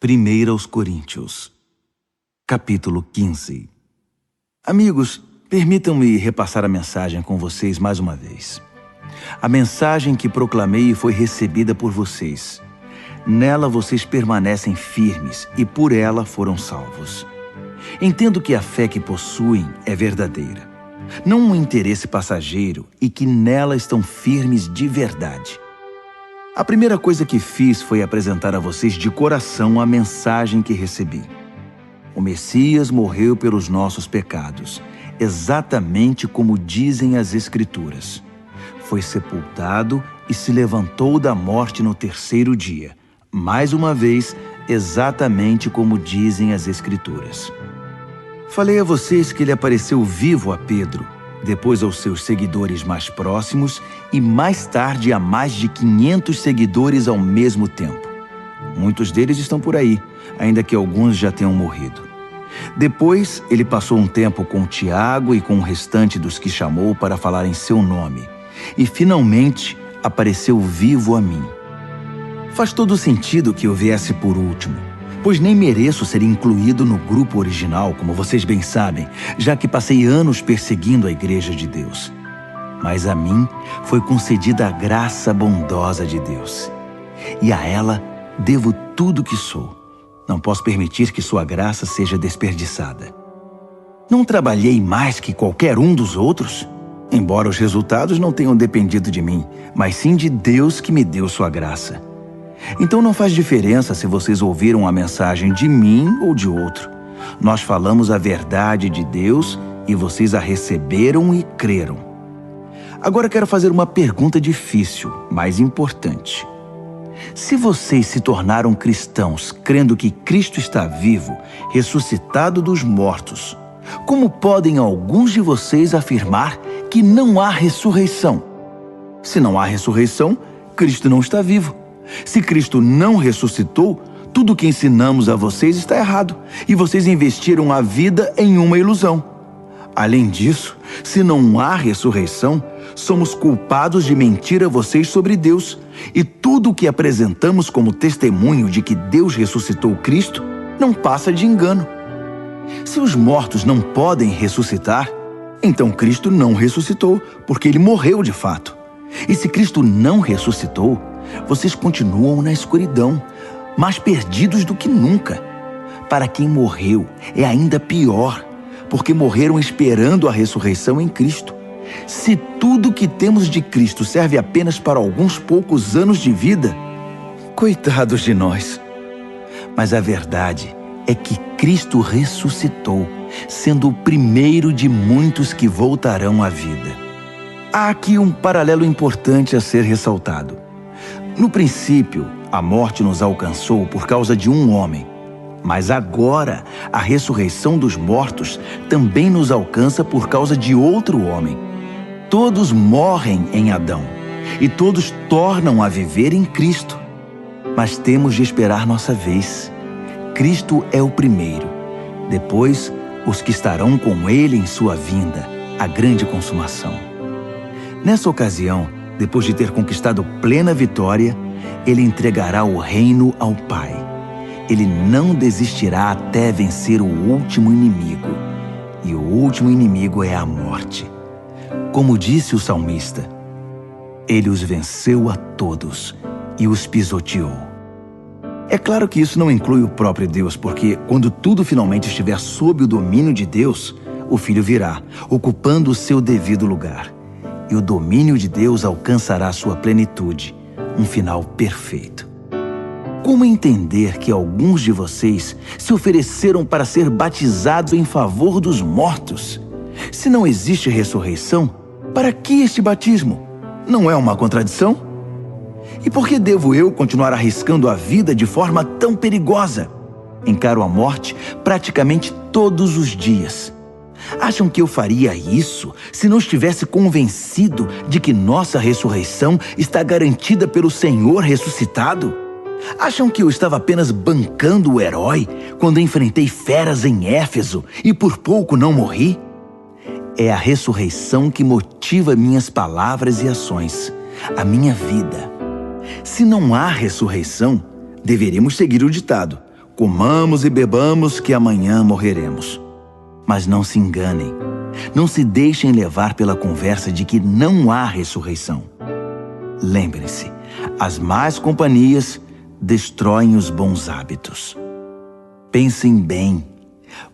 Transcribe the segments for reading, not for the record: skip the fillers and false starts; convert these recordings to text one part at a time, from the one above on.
1 aos Coríntios, capítulo 15. Amigos, permitam-me repassar a mensagem com vocês mais uma vez. A mensagem que proclamei foi recebida por vocês. Nela vocês permanecem firmes e por ela foram salvos. Entendo que a fé que possuem é verdadeira, não um interesse passageiro, e que nela estão firmes de verdade. A primeira coisa que fiz foi apresentar a vocês de coração a mensagem que recebi. O Messias morreu pelos nossos pecados, exatamente como dizem as Escrituras. Foi sepultado e se levantou da morte no terceiro dia, mais uma vez, exatamente como dizem as Escrituras. Falei a vocês que ele apareceu vivo a Pedro, depois aos seus seguidores mais próximos e mais tarde a mais de 500 seguidores ao mesmo tempo. Muitos deles estão por aí, ainda que alguns já tenham morrido. Depois, ele passou um tempo com Tiago e com o restante dos que chamou para falar em seu nome. E, finalmente, apareceu vivo a mim. Faz todo sentido que eu viesse por último, pois nem mereço ser incluído no grupo original, como vocês bem sabem, já que passei anos perseguindo a Igreja de Deus. Mas a mim foi concedida a graça bondosa de Deus. E a ela devo tudo que sou. Não posso permitir que sua graça seja desperdiçada. Não trabalhei mais que qualquer um dos outros, embora os resultados não tenham dependido de mim, mas sim de Deus que me deu sua graça. Então não faz diferença se vocês ouviram a mensagem de mim ou de outro. Nós falamos a verdade de Deus e vocês a receberam e creram. Agora quero fazer uma pergunta difícil, mas importante. Se vocês se tornaram cristãos crendo que Cristo está vivo, ressuscitado dos mortos, como podem alguns de vocês afirmar que não há ressurreição? Se não há ressurreição, Cristo não está vivo. Se Cristo não ressuscitou, tudo o que ensinamos a vocês está errado, e vocês investiram a vida em uma ilusão. Além disso, se não há ressurreição, somos culpados de mentir a vocês sobre Deus, e tudo o que apresentamos como testemunho de que Deus ressuscitou Cristo não passa de engano. Se os mortos não podem ressuscitar, então Cristo não ressuscitou, porque ele morreu de fato. E se Cristo não ressuscitou, vocês continuam na escuridão, mais perdidos do que nunca. Para quem morreu, é ainda pior, porque morreram esperando a ressurreição em Cristo. Se tudo que temos de Cristo serve apenas para alguns poucos anos de vida, coitados de nós. Mas a verdade é que Cristo ressuscitou, sendo o primeiro de muitos que voltarão à vida. Há aqui um paralelo importante a ser ressaltado. No princípio, a morte nos alcançou por causa de um homem, mas agora a ressurreição dos mortos também nos alcança por causa de outro homem. Todos morrem em Adão e todos tornam a viver em Cristo. Mas temos de esperar nossa vez. Cristo é o primeiro, depois os que estarão com ele em sua vinda, a grande consumação. Nessa ocasião, depois de ter conquistado plena vitória, ele entregará o reino ao Pai. Ele não desistirá até vencer o último inimigo. E o último inimigo é a morte. Como disse o salmista, ele os venceu a todos e os pisoteou. É claro que isso não inclui o próprio Deus, porque quando tudo finalmente estiver sob o domínio de Deus, o Filho virá, ocupando o seu devido lugar. E o domínio de Deus alcançará sua plenitude, um final perfeito. Como entender que alguns de vocês se ofereceram para ser batizados em favor dos mortos? Se não existe ressurreição, para que este batismo? Não é uma contradição? E por que devo eu continuar arriscando a vida de forma tão perigosa? Encaro a morte praticamente todos os dias. Acham que eu faria isso se não estivesse convencido de que nossa ressurreição está garantida pelo Senhor ressuscitado? Acham que eu estava apenas bancando o herói quando enfrentei feras em Éfeso e por pouco não morri? É a ressurreição que motiva minhas palavras e ações, a minha vida. Se não há ressurreição, deveríamos seguir o ditado: comamos e bebamos que amanhã morreremos. Mas não se enganem. Não se deixem levar pela conversa de que não há ressurreição. Lembrem-se, as más companhias destroem os bons hábitos. Pensem bem.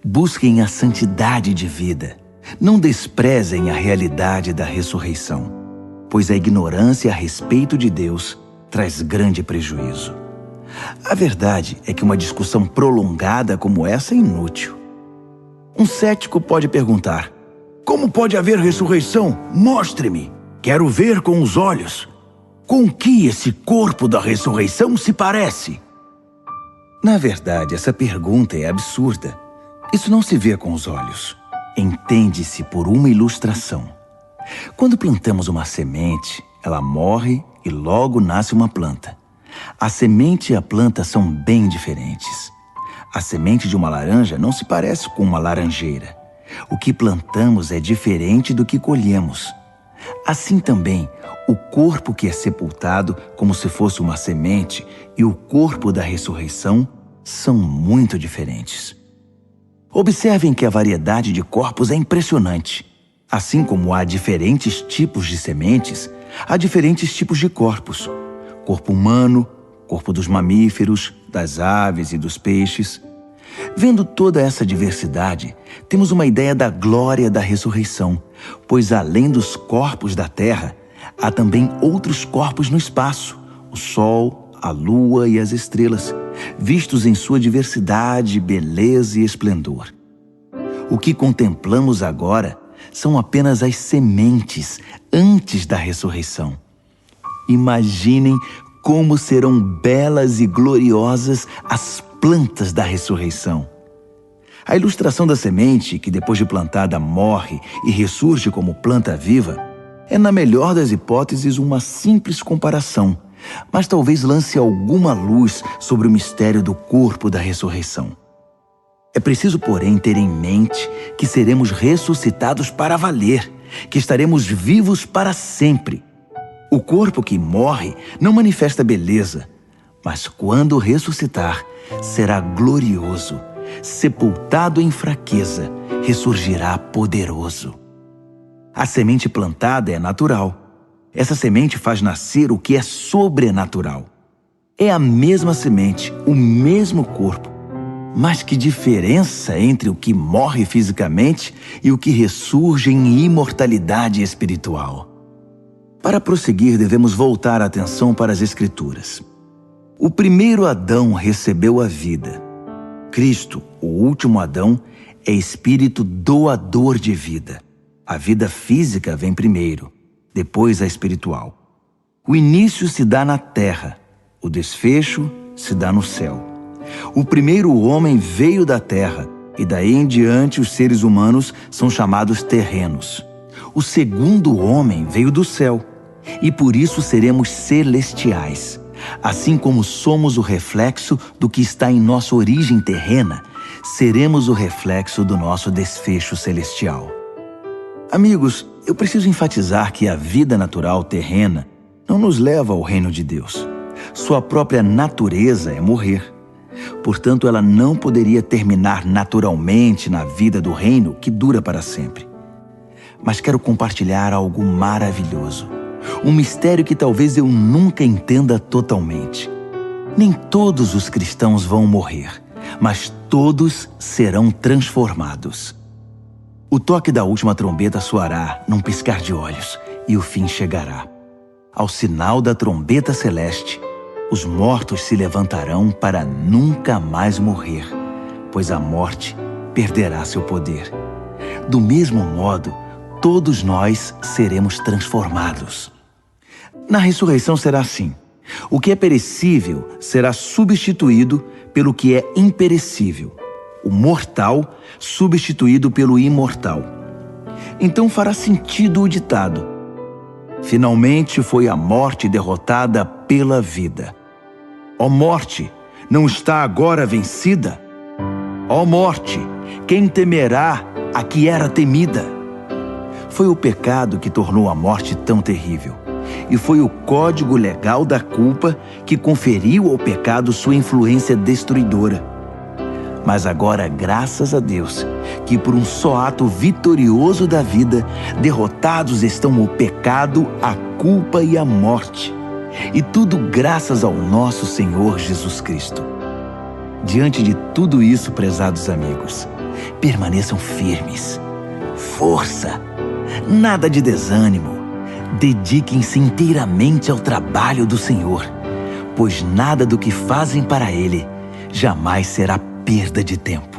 Busquem a santidade de vida. Não desprezem a realidade da ressurreição, pois a ignorância a respeito de Deus traz grande prejuízo. A verdade é que uma discussão prolongada como essa é inútil. Um cético pode perguntar: como pode haver ressurreição? Mostre-me. Quero ver com os olhos. Com que esse corpo da ressurreição se parece? Na verdade, essa pergunta é absurda. Isso não se vê com os olhos. Entende-se por uma ilustração. Quando plantamos uma semente, ela morre e logo nasce uma planta. A semente e a planta são bem diferentes. A semente de uma laranja não se parece com uma laranjeira. O que plantamos é diferente do que colhemos. Assim também, o corpo que é sepultado como se fosse uma semente e o corpo da ressurreição são muito diferentes. Observem que a variedade de corpos é impressionante. Assim como há diferentes tipos de sementes, há diferentes tipos de corpos. Corpo humano, corpo dos mamíferos, das aves e dos peixes. Vendo toda essa diversidade, temos uma ideia da glória da ressurreição, pois além dos corpos da terra, há também outros corpos no espaço, o sol, a lua e as estrelas, vistos em sua diversidade, beleza e esplendor. O que contemplamos agora são apenas as sementes antes da ressurreição. Imaginem como serão belas e gloriosas as plantas da ressurreição. A ilustração da semente, que depois de plantada morre e ressurge como planta viva, é, na melhor das hipóteses, uma simples comparação, mas talvez lance alguma luz sobre o mistério do corpo da ressurreição. É preciso, porém, ter em mente que seremos ressuscitados para valer, que estaremos vivos para sempre. O corpo que morre não manifesta beleza, mas quando ressuscitar, será glorioso. Sepultado em fraqueza, ressurgirá poderoso. A semente plantada é natural. Essa semente faz nascer o que é sobrenatural. É a mesma semente, o mesmo corpo. Mas que diferença entre o que morre fisicamente e o que ressurge em imortalidade espiritual. Para prosseguir, devemos voltar a atenção para as Escrituras. O primeiro Adão recebeu a vida. Cristo, o último Adão, é espírito doador de vida. A vida física vem primeiro, depois a espiritual. O início se dá na terra, o desfecho se dá no céu. O primeiro homem veio da terra, e daí em diante os seres humanos são chamados terrenos. O segundo homem veio do céu, e por isso seremos celestiais. Assim como somos o reflexo do que está em nossa origem terrena, seremos o reflexo do nosso desfecho celestial. Amigos, eu preciso enfatizar que a vida natural terrena não nos leva ao reino de Deus. Sua própria natureza é morrer. Portanto, ela não poderia terminar naturalmente na vida do reino que dura para sempre. Mas quero compartilhar algo maravilhoso. Um mistério que talvez eu nunca entenda totalmente. Nem todos os cristãos vão morrer, mas todos serão transformados. O toque da última trombeta soará num piscar de olhos e o fim chegará. Ao sinal da trombeta celeste, os mortos se levantarão para nunca mais morrer, pois a morte perderá seu poder. Do mesmo modo, todos nós seremos transformados. Na ressurreição será assim. O que é perecível será substituído pelo que é imperecível. O mortal substituído pelo imortal. Então fará sentido o ditado: finalmente foi a morte derrotada pela vida. Ó morte, não está agora vencida? Ó morte, quem temerá a que era temida? Foi o pecado que tornou a morte tão terrível. E foi o código legal da culpa que conferiu ao pecado sua influência destruidora. Mas agora, graças a Deus, que por um só ato vitorioso da vida, derrotados estão o pecado, a culpa e a morte. E tudo graças ao nosso Senhor Jesus Cristo. Diante de tudo isso, prezados amigos, permaneçam firmes. Força! Nada de desânimo. Dediquem-se inteiramente ao trabalho do Senhor, pois nada do que fazem para Ele jamais será perda de tempo.